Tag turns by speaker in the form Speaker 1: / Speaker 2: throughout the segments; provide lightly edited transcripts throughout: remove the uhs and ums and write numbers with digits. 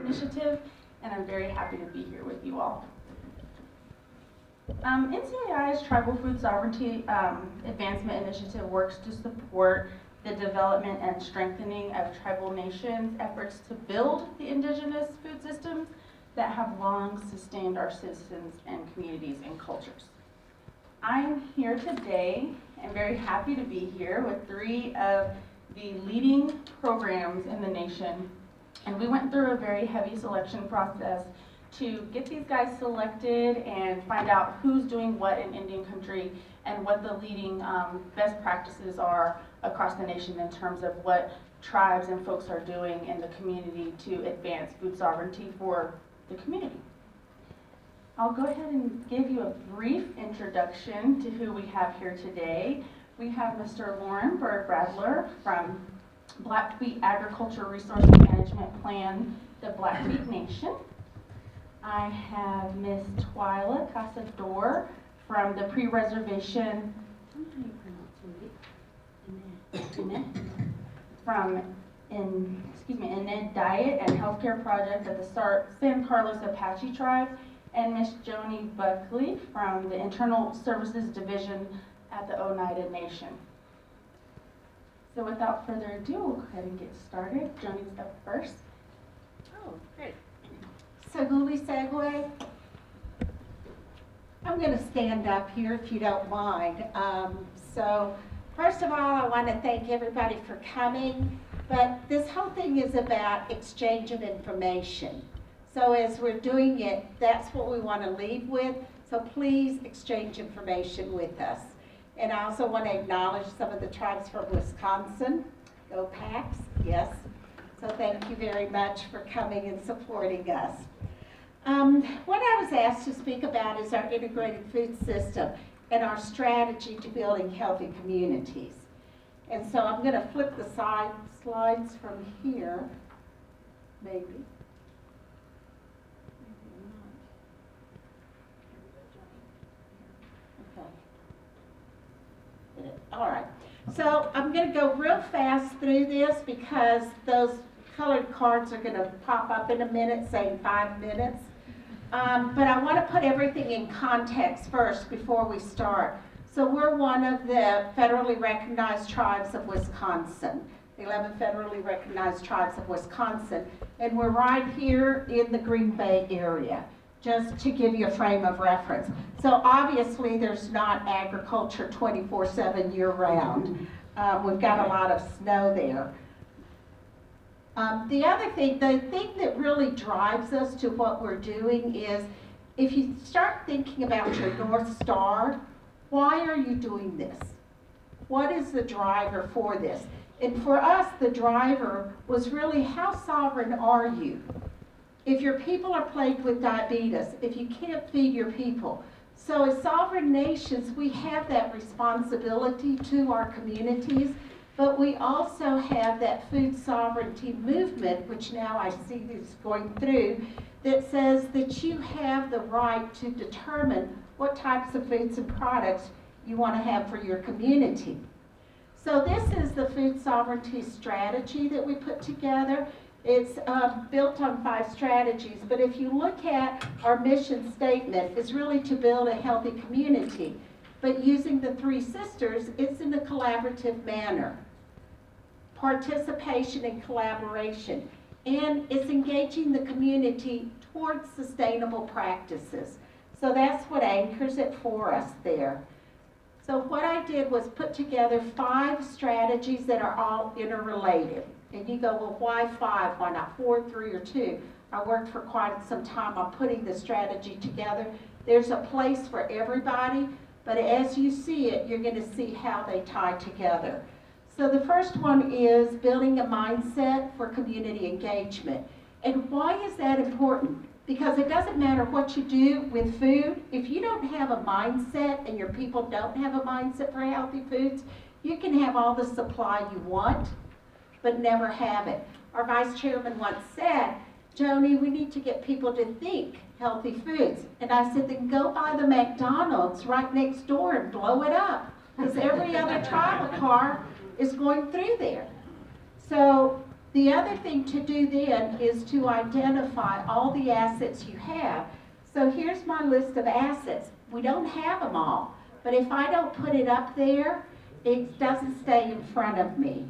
Speaker 1: initiative, and I'm very happy to be here with you all. NCAI's Tribal Food Sovereignty Advancement Initiative works to support the development and strengthening of tribal nations' efforts to build the indigenous food systems that have long sustained our citizens and communities and cultures. I'm here today and very happy to be here with 3 of the leading programs in the nation. And we went through a very heavy selection process to get these guys selected and find out who's doing what in Indian country and what the leading best practices are across the nation in terms of what tribes and folks are doing in the community to advance food sovereignty for the community. I'll go ahead and give you a brief introduction to who we have here today. We have Mr. Lauren Bird-Bradler from Blackfeet Agriculture Resource Management Plan, the Blackfeet Nation. I have Ms. Twyla Casador from the Pre-Reservation, from Ined Diet and Healthcare Project at the San Carlos Apache Tribe, and Ms. Joanie Buckley from the Internal Services Division at the Oneida Nation. So without further ado, we'll go ahead and get started. Joanie's up first.
Speaker 2: Oh, great. So Guli segue. I'm going to stand up here if you don't mind. So first of all, I want to thank everybody for coming, but this whole thing is about exchange of information. So as we're doing it, that's what we want to lead with. So please exchange information with us. And I also want to acknowledge some of the tribes from Wisconsin. Go Packs, yes. So thank you very much for coming and supporting us. What I was asked to speak about is our integrated food system and our strategy to building healthy communities. And so I'm going to flip the slides from here, maybe. All right, so I'm going to go real fast through this because those colored cards are going to pop up in a minute, saying 5 minutes. But I want to put everything in context first before we start. So we're one of the federally recognized tribes of Wisconsin, 11 federally recognized tribes of Wisconsin, and we're right here in the Green Bay area, just to give you a frame of reference. So obviously there's not agriculture 24/7 year-round. We've got a lot of snow there. The thing that really drives us to what we're doing is, if you start thinking about your North Star, why are you doing this? What is the driver for this? And for us, the driver was really, how sovereign are you? If your people are plagued with diabetes, if you can't feed your people. So as sovereign nations, we have that responsibility to our communities, but we also have that food sovereignty movement, which now I see is going through, that says that you have the right to determine what types of foods and products you want to have for your community. So this is the food sovereignty strategy that we put together. It's built on 5 strategies, but if you look at our mission statement, it's really to build a healthy community. But using the 3 sisters, it's in a collaborative manner. Participation and collaboration. And it's engaging the community towards sustainable practices. So that's what anchors it for us there. So what I did was put together 5 strategies that are all interrelated. And you go, well, why 5? Why not 4, 3, or 2? I worked for quite some time on putting the strategy together. There's a place for everybody, but as you see it, you're going to see how they tie together. So the first one is building a mindset for community engagement. And why is that important? Because it doesn't matter what you do with food. If you don't have a mindset and your people don't have a mindset for healthy foods, you can have all the supply you want, but never have it. Our vice chairman once said, Joanie, we need to get people to think healthy foods. And I said, then go buy the McDonald's right next door and blow it up, because every other tribal car is going through there. So The other thing to do then is to identify all the assets you have. So here's my list of assets. We don't have them all, but if I don't put it up there, it doesn't stay in front of me.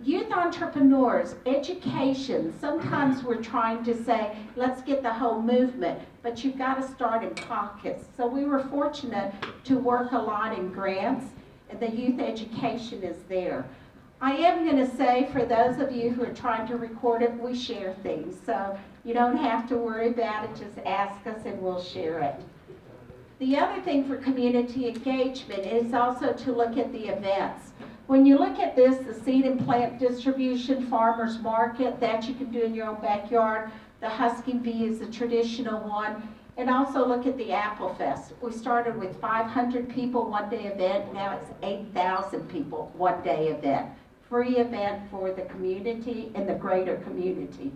Speaker 2: Youth entrepreneurs, education. Sometimes we're trying to say, let's get the whole movement, but you've got to start in pockets. So we were fortunate to work a lot in grants, and the youth education is there. I am going to say, for those of you who are trying to record it, we share things. So you don't have to worry about it, just ask us and we'll share it. The other thing for community engagement is also to look at the events. When you look at this, the seed and plant distribution, farmers market, that you can do in your own backyard. The Husking Bee is a traditional one. And also look at the Apple Fest. We started with 500 people one day event, now it's 8,000 people one day event. Free event for the community and the greater community.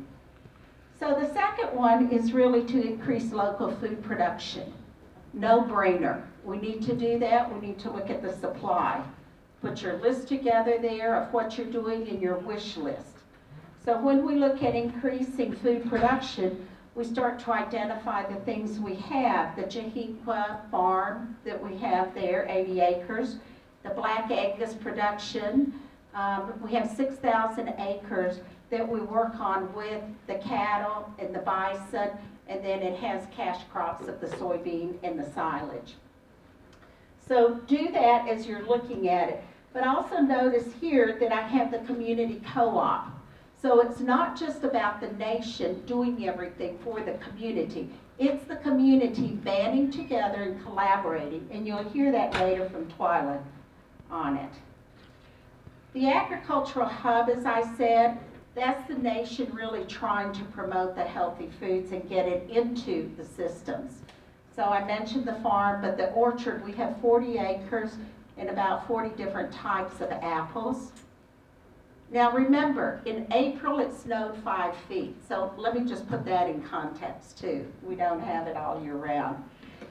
Speaker 2: So the second one is really to increase local food production. No brainer. We need to do that. We need to look at the supply. Put your list together there of what you're doing in your wish list. So when we look at increasing food production, we start to identify the things we have. The Jahiqua farm that we have there, 80 acres. The Black Angus production. We have 6,000 acres that we work on with the cattle and the bison, and then it has cash crops of the soybean and the silage. So do that as you're looking at it. But also notice here that I have the community co-op. So it's not just about the nation doing everything for the community. It's the community banding together and collaborating, and you'll hear that later from Twyla on it. The agricultural hub, as I said, that's the nation really trying to promote the healthy foods and get it into the systems. So I mentioned the farm, but the orchard, we have 40 acres and about 40 different types of apples. Now remember, in April it snowed 5 feet, so let me just put that in context too. We don't have it all year round.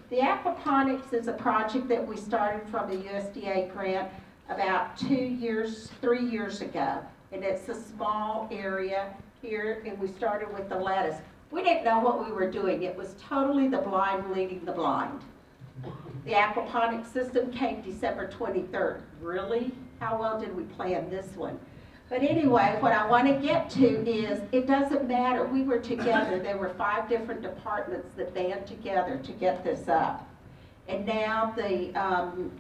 Speaker 2: The Aquaponics is a project that we started from a USDA grant about 3 years ago. And it's a small area here, and we started with the lettuce. We didn't know what we were doing. It was totally the blind leading the blind. The aquaponics system came December 23rd. Really? How well did we plan this one? But anyway, what I want to get to is, it doesn't matter. We were together. There were 5 different departments that band together to get this up. And now the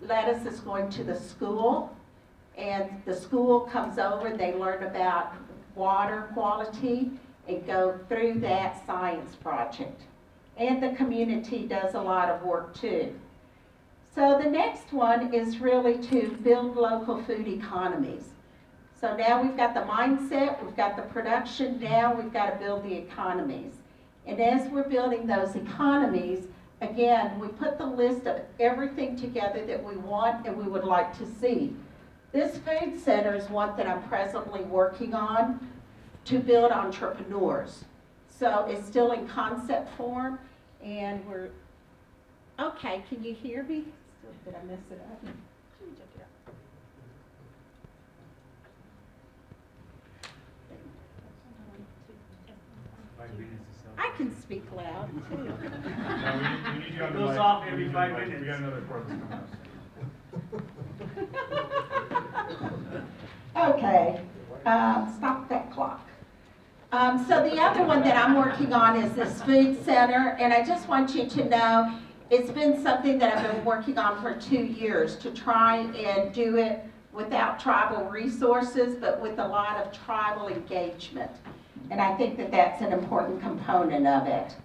Speaker 2: lettuce is going to the school. And the school comes over and they learn about water quality and go through that science project. And the community does a lot of work too. So the next one is really to build local food economies. So now we've got the mindset, we've got the production, now we've got to build the economies. And as we're building those economies, again, we put the list of everything together that we want and we would like to see. This food center is one that I'm presently working on to build entrepreneurs. So it's still in concept form, and we're, okay, can you hear me? Did I mess it up? I can speak loud too.
Speaker 3: No, we need you on the
Speaker 4: Goes
Speaker 3: mic.
Speaker 4: off
Speaker 3: We
Speaker 4: every
Speaker 3: need
Speaker 4: 5
Speaker 3: you on the mic.
Speaker 4: minutes.
Speaker 3: We got another report that's coming up.
Speaker 2: Okay, stop that clock. So the other one that I'm working on is this food center, and I just want you to know it's been something that I've been working on for 2 years to try and do it without tribal resources, but with a lot of tribal engagement. And I think that that's an important component of it.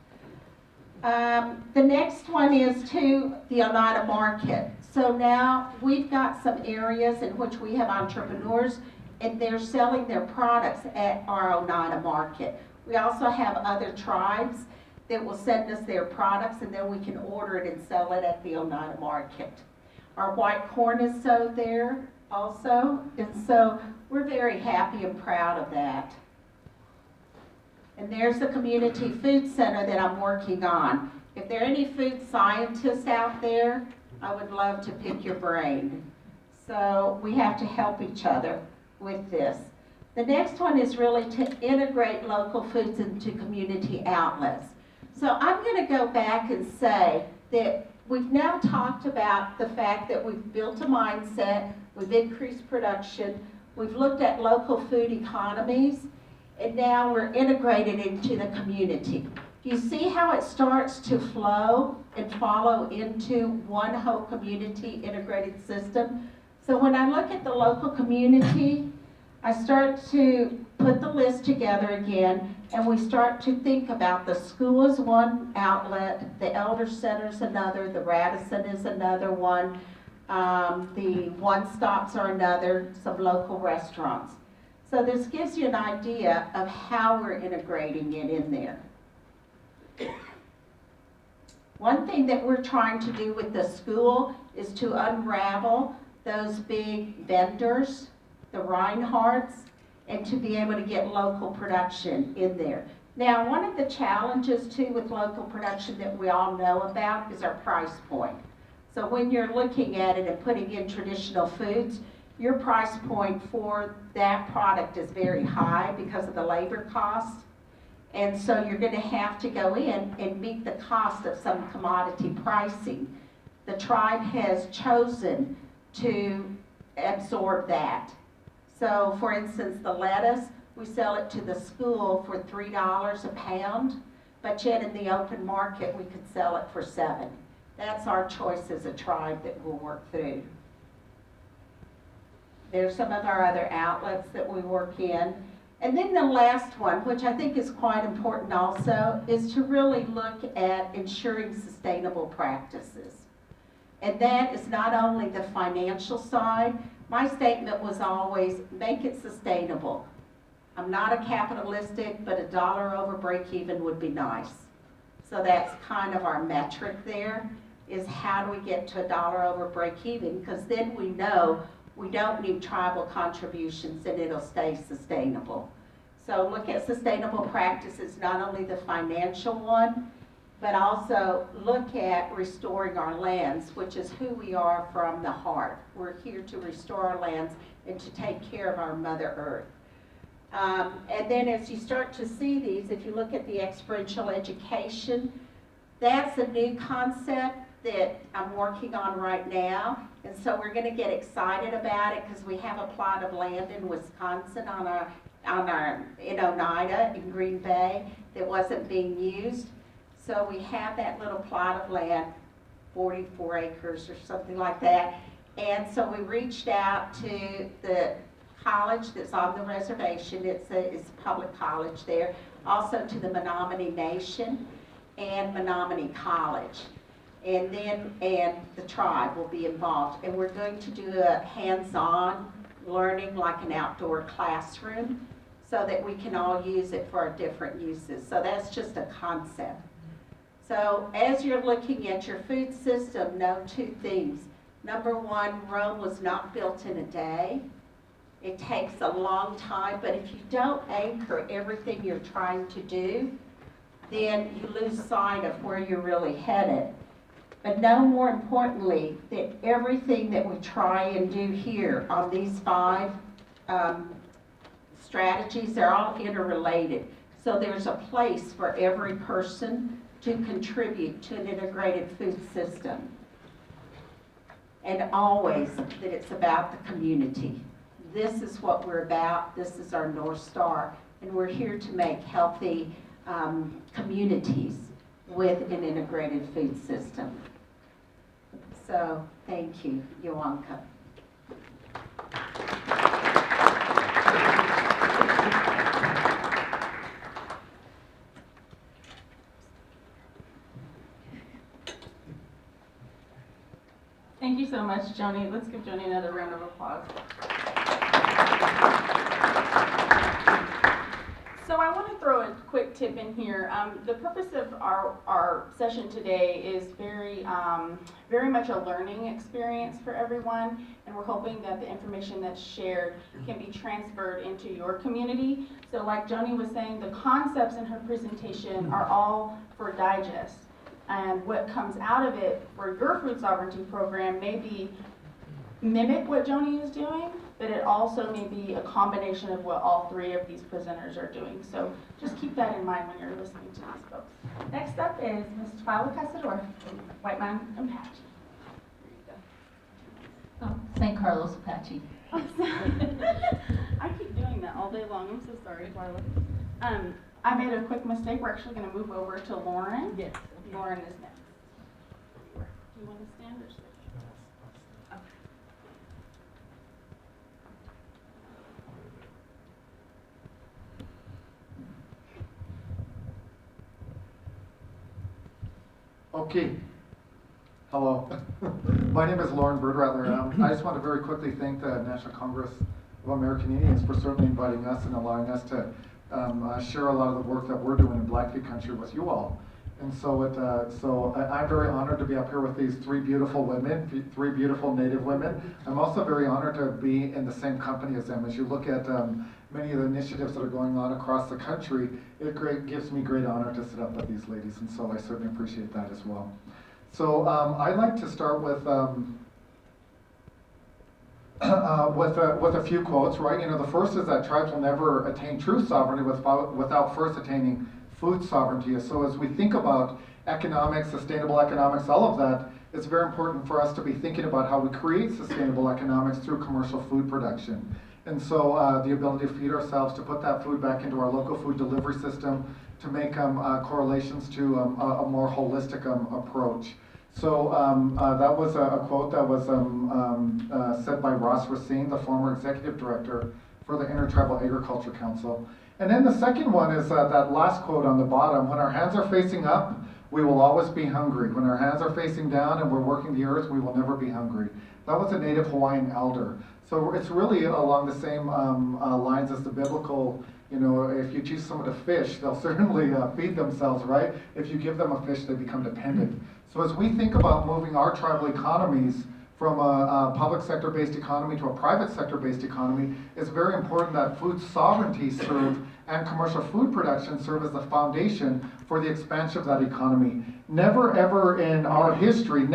Speaker 2: The next one is to the Oneida market. So now we've got some areas in which we have entrepreneurs and they're selling their products at our Oneida market. We also have other tribes that will send us their products and then we can order it and sell it at the Oneida market. Our white corn is sowed there also, and so we're very happy and proud of that. And there's the community food center that I'm working on. If there are any food scientists out there, I would love to pick your brain. So we have to help each other. with this. The next one is really to integrate local foods into community outlets. So I'm going to go back and say that we've now talked about the fact that we've built a mindset, we've increased production, we've looked at local food economies, and now we're integrated into the community. You see how it starts to flow and follow into one whole community integrated system? So when I look at the local community, I start to put the list together again, and we start to think about the school as one outlet, the Elder Center is another, the Radisson is another one, the One Stops are another, some local restaurants. So this gives you an idea of how we're integrating it in there. One thing that we're trying to do with the school is to unravel those big vendors, the Reinhardts, and to be able to get local production in there. Now, one of the challenges too with local production that we all know about is our price point. So when you're looking at it and putting in traditional foods, your price point for that product is very high because of the labor cost. And so you're going to have to go in and meet the cost of some commodity pricing. The tribe has chosen to absorb that. So for instance, the lettuce, we sell it to the school for $3 a pound, but yet in the open market we could sell it for $7. That's our choice as a tribe that we'll work through. There's some of our other outlets that we work in. And then the last one, which I think is quite important also, is to really look at ensuring sustainable practices. And that is not only the financial side. My statement was always, make it sustainable. I'm not a capitalistic, but $1 over break even would be nice. So that's kind of our metric there, is how do we get to $1 over break even? Because then we know we don't need tribal contributions and it'll stay sustainable. So look at sustainable practices, not only the financial one, but also look at restoring our lands, which is who we are from the heart. We're here to restore our lands and to take care of our Mother Earth. And then as you start to see these, if you look at the experiential education, that's a new concept that I'm working on right now. And so we're going to get excited about it because we have a plot of land in Wisconsin in Oneida, in Green Bay, that wasn't being used. So we have that little plot of land, 44 acres or something like that. And so we reached out to the college that's on the reservation. It's a public college there. Also to the Menominee Nation and Menominee College. And the tribe will be involved. And we're going to do a hands-on learning, like an outdoor classroom, so that we can all use it for our different uses. So that's just a concept. So as you're looking at your food system, know two things. Number one, Rome was not built in a day. It takes a long time, but if you don't anchor everything you're trying to do, then you lose sight of where you're really headed. But know more importantly that everything that we try and do here on these 5 strategies, they're all interrelated. So there's a place for every person to contribute to an integrated food system. And always that it's about the community. This is what we're about. This is our North Star. And we're here to make healthy communities with an integrated food system. So, thank you, Joanka.
Speaker 1: Thank you so much, Joanie. Let's give Joanie another round of applause. So I want to throw a quick tip in here. The purpose of our session today is very much a learning experience for everyone, and we're hoping that the information that's shared can be transferred into your community. So like Joanie was saying, the concepts in her presentation are all for digest. And what comes out of it for your food sovereignty program may be mimic what Joanie is doing, but it also may be a combination of what all three of these presenters are doing. So just keep that in mind when you're listening to these folks. Next up is Ms. Twyla Casador, White Man Apache.
Speaker 4: Oh, San Carlos Apache.
Speaker 1: I keep doing that all day long. I'm so sorry, Twyla. I made a quick mistake. We're actually going to move over to Lauren.
Speaker 4: Yes.
Speaker 1: Lauren is next. Do you want to stand or sit?
Speaker 5: Okay. Hello. My name is Lauren Birdratler. I just want to very quickly thank the National Congress of American Indians for certainly inviting us and allowing us to share a lot of the work that we're doing in Blackfeet country with you all. And so I'm very honored to be up here with these three beautiful women, three beautiful Native women. I'm also very honored to be in the same company as them. As you look at many of the initiatives that are going on across the country, it gives me great honor to sit up with these ladies, and so I certainly appreciate that as well. So I'd like to start with a few quotes, right? You know, the first is that tribes will never attain true sovereignty without first attaining food sovereignty. So as we think about economics, sustainable economics, all of that, it's very important for us to be thinking about how we create sustainable economics through commercial food production. And so the ability to feed ourselves, to put that food back into our local food delivery system, to make correlations to a more holistic approach. So that was a quote that was said by Ross Racine, the former executive director for the Intertribal Agriculture Council. And then the second one is that last quote on the bottom: when our hands are facing up, we will always be hungry. When our hands are facing down and we're working the earth, we will never be hungry. That was a native Hawaiian elder. So it's really along the same lines as the biblical, you know, if you teach someone to fish, they'll certainly feed themselves, right? If you give them a fish, they become dependent. So as we think about moving our tribal economies from a public sector-based economy to a private sector-based economy, it's very important that food sovereignty serve and commercial food production serve as the foundation for the expansion of that economy. Never ever in our history,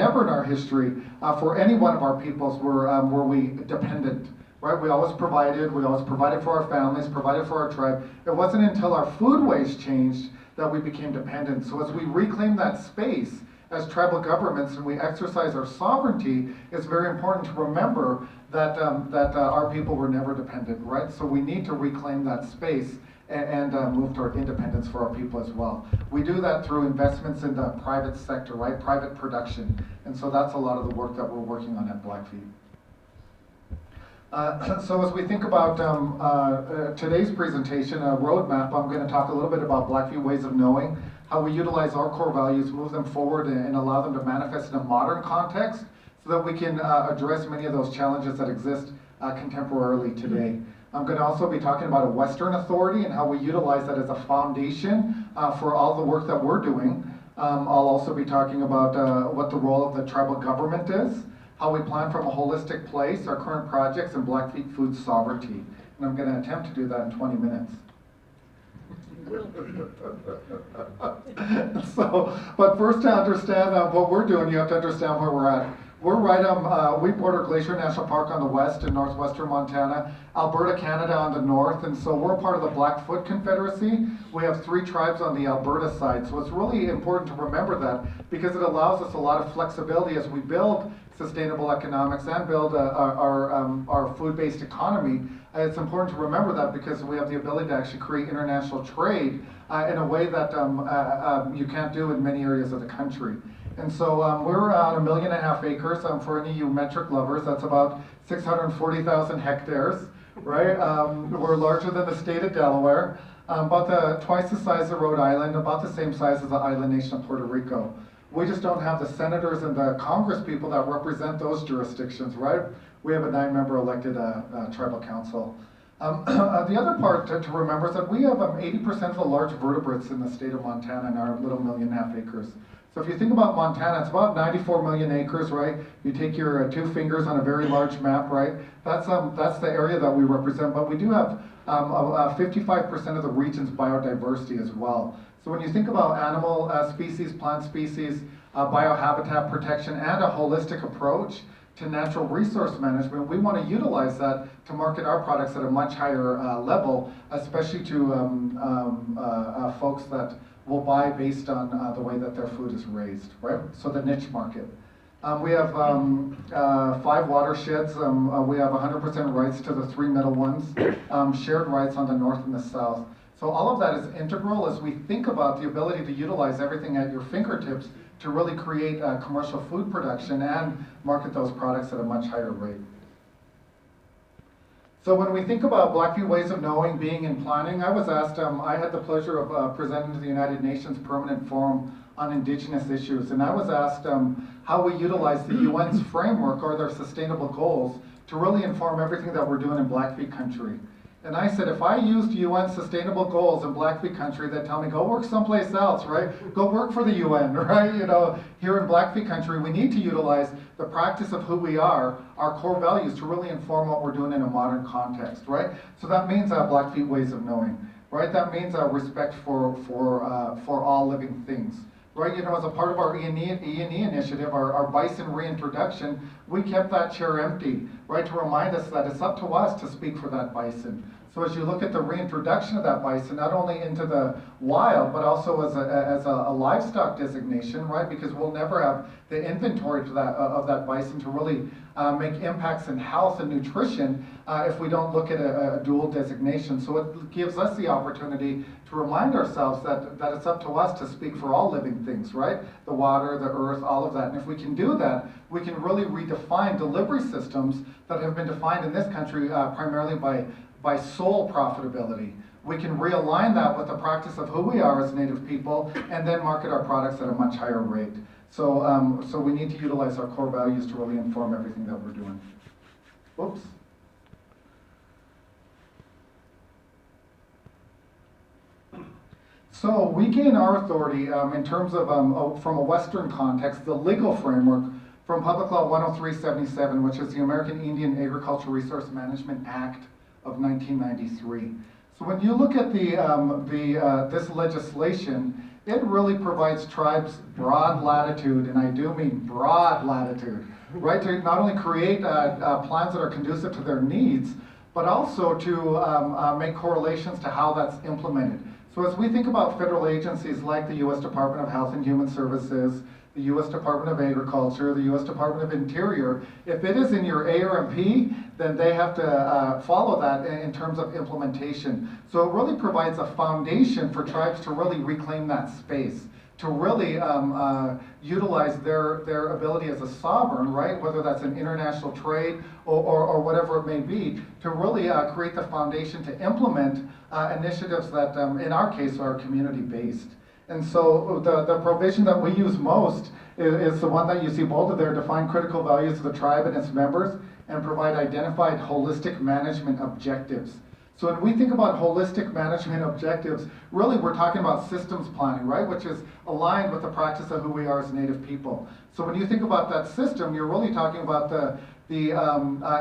Speaker 5: for any one of our peoples were we dependent, right? We always provided for our families, provided for our tribe. It wasn't until our foodways changed that we became dependent. So as we reclaim that space as tribal governments and we exercise our sovereignty, it's very important to remember that our people were never dependent, right? So we need to reclaim that space and move toward independence for our people as well. We do that through investments in the private sector, right? Private production. And so that's a lot of the work that we're working on at Blackfeet. So as we think about today's presentation, a roadmap, I'm going to talk a little bit about Blackfeet ways of knowing, how we utilize our core values, move them forward, and allow them to manifest in a modern context so that we can address many of those challenges that exist contemporarily today. I'm going to also be talking about a Western authority and how we utilize that as a foundation for all the work that we're doing. I'll also be talking about what the role of the tribal government is, how we plan from a holistic place, our current projects, and Blackfeet food sovereignty. And I'm going to attempt to do that in 20 minutes. But first, to understand what we're doing, you have to understand where we're at. We're right on, we border Glacier National Park on the west in northwestern Montana, Alberta, Canada on the north, and so we're part of the Blackfoot Confederacy. We have 3 tribes on the Alberta side, so it's really important to remember that because it allows us a lot of flexibility as we build sustainable economics and build our food-based economy. It's important to remember that because we have the ability to actually create international trade in a way that you can't do in many areas of the country. And so we're on 1.5 million acres. For any of you metric lovers, that's about 640,000 hectares, right? We're larger than the state of Delaware, twice the size of Rhode Island, about the same size as the island nation of Puerto Rico. We just don't have the senators and the Congress people that represent those jurisdictions, right? We have a 9-member elected tribal council. The other part to remember is that we have 80% of the large vertebrates in the state of Montana in our little 1.5 million acres. So if you think about Montana, it's about 94 million acres, right? You take your 2 fingers on a very large map, right? That's the area that we represent, but we do have 55% of the region's biodiversity as well. So when you think about animal species, plant species, biohabitat protection, and a holistic approach to natural resource management, we want to utilize that to market our products at a much higher level, especially to folks that will buy based on the way that their food is raised, right? So the niche market. We have 5 watersheds. We have 100% rights to the 3 middle ones, shared rights on the north and the south. So all of that is integral as we think about the ability to utilize everything at your fingertips to really create commercial food production and market those products at a much higher rate. So when we think about Blackfeet Ways of Knowing, being and planning, I was asked, I had the pleasure of presenting to the United Nations Permanent Forum on Indigenous Issues, and I was asked how we utilize the UN's framework or their sustainable goals to really inform everything that we're doing in Blackfeet country. And I said, if I used UN sustainable goals in Blackfeet country that tell me, go work someplace else, right? Go work for the UN, right? You know, here in Blackfeet country, we need to utilize the practice of who we are, our core values, to really inform what we're doing in a modern context, right? So that means Blackfeet Ways of Knowing, right? That means respect for all living things. Right, you know, as a part of our E&E initiative, our bison reintroduction, we kept that chair empty, right, to remind us that it's up to us to speak for that bison. So as you look at the reintroduction of that bison, not only into the wild, but also as a livestock designation, right, because we'll never have the inventory of that bison to really make impacts in health and nutrition if we don't look at a dual designation. So it gives us the opportunity to remind ourselves that it's up to us to speak for all living things, right? The water, the earth, all of that. And if we can do that, we can really redefine delivery systems that have been defined in this country primarily by sole profitability. We can realign that with the practice of who we are as Native people and then market our products at a much higher rate. So, so we need to utilize our core values to really inform everything that we're doing. Whoops. So we gain our authority in terms of, from a Western context, the legal framework from Public Law 10377, which is the American Indian Agricultural Resource Management Act of 1993. So when you look at this legislation, it really provides tribes broad latitude, and I do mean broad latitude, right, to not only create plans that are conducive to their needs, but also to make correlations to how that's implemented. So as we think about federal agencies like the U.S. Department of Health and Human Services, the U.S. Department of Agriculture, the U.S. Department of Interior, if it is in your ARMP, then they have to follow that in terms of implementation. So it really provides a foundation for tribes to really reclaim that space, to really utilize their ability as a sovereign, right, whether that's in international trade or whatever it may be, to really create the foundation to implement initiatives that, in our case, are community-based. And so the provision that we use most is the one that you see bolded there: define critical values of the tribe and its members and provide identified holistic management objectives. So when we think about holistic management objectives, really we're talking about systems planning, right? Which is aligned with the practice of who we are as Native people. So when you think about that system, you're really talking about the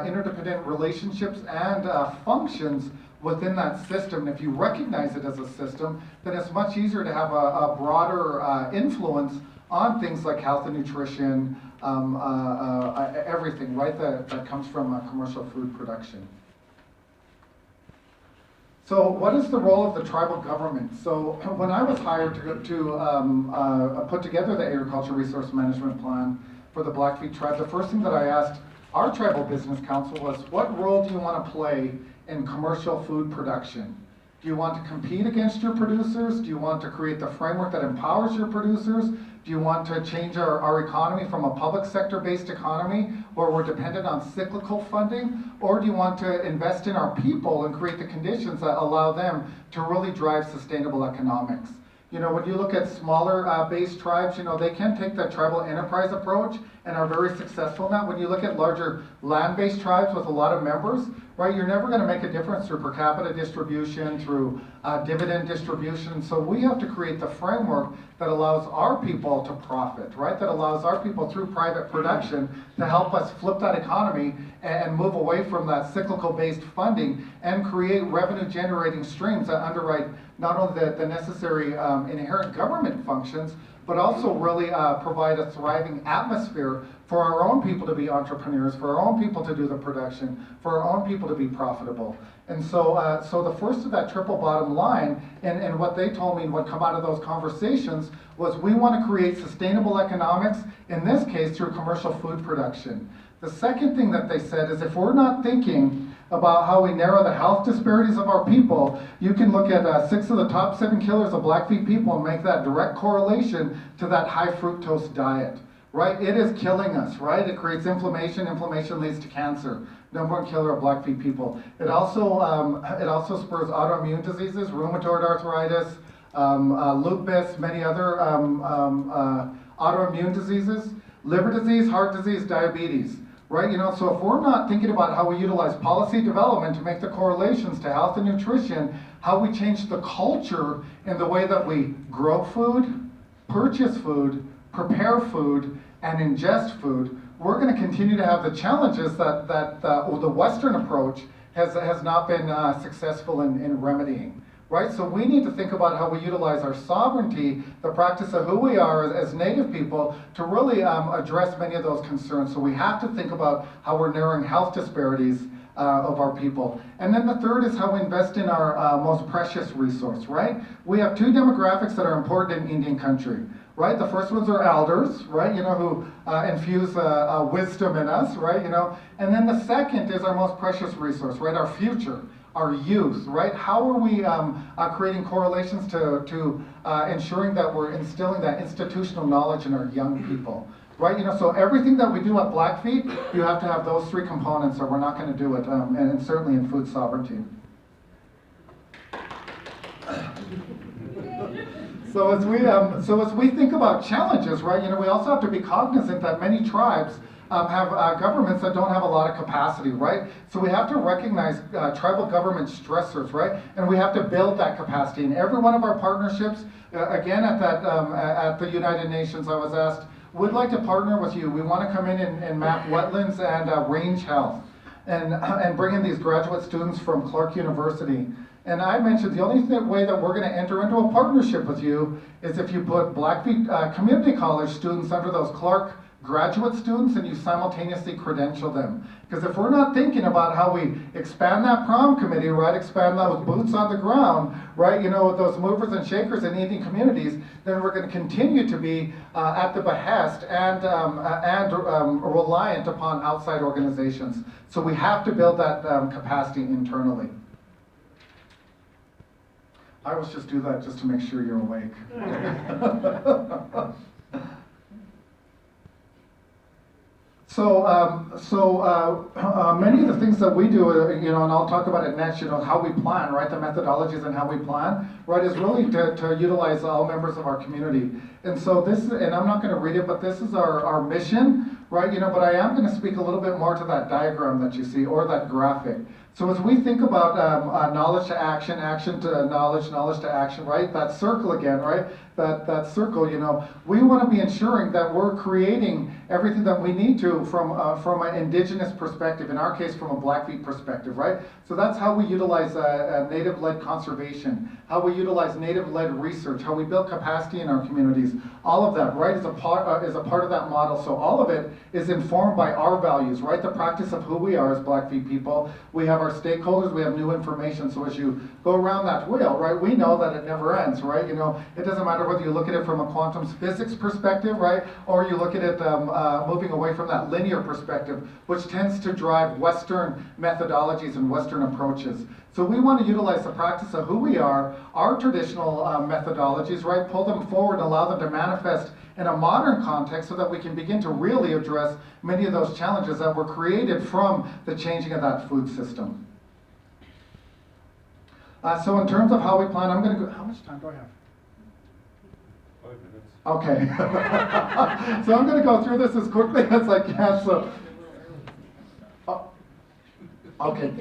Speaker 5: interdependent relationships and functions within that system. And if you recognize it as a system, then it's much easier to have a broader influence on things like health and nutrition, everything, right, that comes from commercial food production. So what is the role of the tribal government? So when I was hired to put together the Agricultural Resource Management Plan for the Blackfeet tribe, the first thing that I asked our tribal business council was, what role do you want to play in commercial food production? Do you want to compete against your producers? Do you want to create the framework that empowers your producers? Do you want to change our economy from a public sector-based economy where we're dependent on cyclical funding? Or do you want to invest in our people and create the conditions that allow them to really drive sustainable economics? You know, when you look at smaller based tribes, you know, they can take the tribal enterprise approach and are very successful in that. When you look at larger land-based tribes with a lot of members, right, you're never going to make a difference through per capita distribution, through dividend distribution. So we have to create the framework that allows our people to profit, right, that allows our people through private production to help us flip that economy and move away from that cyclical-based funding and create revenue-generating streams that underwrite not only the necessary inherent government functions, but also really provide a thriving atmosphere for our own people to be entrepreneurs, for our own people to do the production, for our own people to be profitable. And so, so the first of that triple bottom line, and what they told me and what come out of those conversations was we want to create sustainable economics, in this case through commercial food production. The second thing that they said is if we're not thinking about how we narrow the health disparities of our people, you can look at 6 of the top 7 killers of Blackfeet people and make that direct correlation to that high fructose diet, right? It is killing us, right? It creates inflammation. Inflammation leads to cancer. Number 1 killer of Blackfeet people. It also spurs autoimmune diseases, rheumatoid arthritis, lupus, many other autoimmune diseases, liver disease, heart disease, diabetes. Right, so if we're not thinking about how we utilize policy development to make the correlations to health and nutrition, how we change the culture in the way that we grow food, purchase food, prepare food, and ingest food, we're going to continue to have the challenges that the Western approach has not been successful in remedying. Right, so we need to think about how we utilize our sovereignty, the practice of who we are as Native people, to really address many of those concerns. So we have to think about how we're narrowing health disparities of our people. And then the third is how we invest in our most precious resource, right? We have 2 demographics that are important in Indian country, right? The first ones are elders, right? Who infuse wisdom in us, right? And then the second is our most precious resource, right? Our future. Our youth, right? How are we creating correlations to ensuring that we're instilling that institutional knowledge in our young people, right? So everything that we do at Blackfeet, you have to have those 3 components, or we're not going to do it, and certainly in food sovereignty. So as we think about challenges, right? We also have to be cognizant that many tribes have governments that don't have a lot of capacity, right? So we have to recognize tribal government stressors, right? And we have to build that capacity. In every one of our partnerships, again at the United Nations, I was asked, we'd like to partner with you. We want to come in and map wetlands and range health, and bring in these graduate students from Clark University. And I mentioned the only way that we're going to enter into a partnership with you is if you put Blackfeet Community College students under those Clark graduate students and you simultaneously credential them. Because if we're not thinking about how we expand that prom committee, right, expand those boots on the ground, right, with those movers and shakers in Indian communities, then we're going to continue to be at the behest and reliant upon outside organizations. So we have to build that capacity internally. I always just do that just to make sure you're awake. So many of the things that we do, and I'll talk about it next, how we plan, right, the methodologies and how we plan, right, is really to utilize all members of our community. And so this, and I'm not going to read it, but this is our mission, right, but I am going to speak a little bit more to that diagram that you see, or that graphic. So as we think about knowledge to action, action to knowledge, knowledge to action, right, that circle again, right, that circle, we want to be ensuring that we're creating everything that we need to from an indigenous perspective, in our case from a Blackfeet perspective, right? So that's how we utilize native-led conservation, how we utilize native-led research, how we build capacity in our communities. All of that, right, is a part of that model. So all of it is informed by our values, right? The practice of who we are as Blackfeet people. We have our stakeholders, we have new information. So as you go around that wheel, right, we know that it never ends, right? It doesn't matter whether you look at it from a quantum physics perspective, right, or you look at it moving away from that linear perspective, which tends to drive Western methodologies and Western approaches. So we want to utilize the practice of who we are, our traditional methodologies, right, pull them forward and allow them to manifest in a modern context so that we can begin to really address many of those challenges that were created from the changing of that food system. So in terms of how we plan, I'm going to go, how much time do I have?
Speaker 3: 5 minutes.
Speaker 5: Okay. So I'm going to go through this as quickly as I can. So, okay.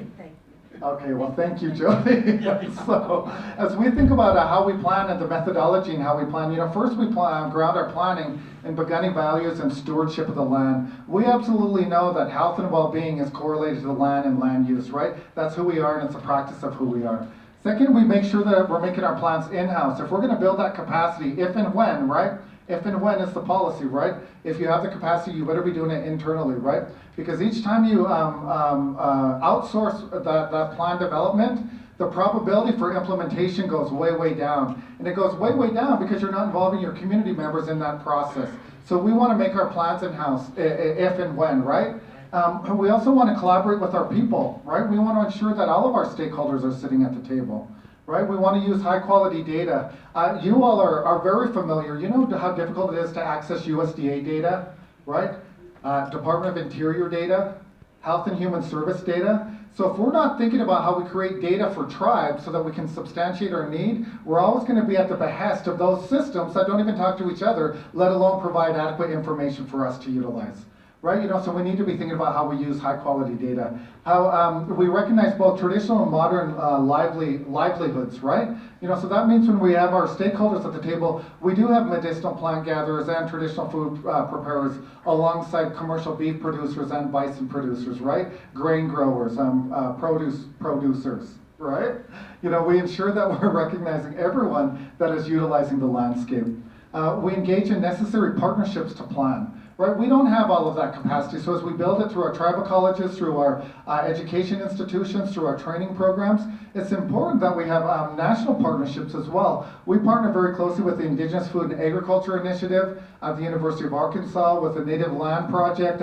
Speaker 5: Okay, well, thank you, Joanie. So, as we think about how we plan and the methodology and how we plan, first we ground our planning in beginning values and stewardship of the land. We absolutely know that health and well-being is correlated to the land and land use, right? That's who we are, and it's a practice of who we are. Second, we make sure that we're making our plans in-house. If we're going to build that capacity, if and when, right? If and when is the policy, right? If you have the capacity, you better be doing it internally, right? Because each time you outsource that plan development, the probability for implementation goes way, way down. And it goes way, way down because you're not involving your community members in that process. So we want to make our plans in-house if and when, right? We also want to collaborate with our people, right? We want to ensure that all of our stakeholders are sitting at the table, right? We want to use high quality data. You all are very familiar. You know how difficult it is to access USDA data, right? Department of Interior data, Health and Human Service data. So if we're not thinking about how we create data for tribes so that we can substantiate our need, we're always going to be at the behest of those systems that don't even talk to each other, let alone provide adequate information for us to utilize. Right, so we need to be thinking about how we use high quality data. How we recognize both traditional and modern livelihoods, right? So that means when we have our stakeholders at the table, we do have medicinal plant gatherers and traditional food preparers alongside commercial beef producers and bison producers, right? Grain growers, producers, right? We ensure that we're recognizing everyone that is utilizing the landscape. We engage in necessary partnerships to plan. Right? We don't have all of that capacity, so as we build it through our tribal colleges, through our education institutions, through our training programs, it's important that we have national partnerships as well. We partner very closely with the Indigenous Food and Agriculture Initiative at the University of Arkansas, with the Native Land Project,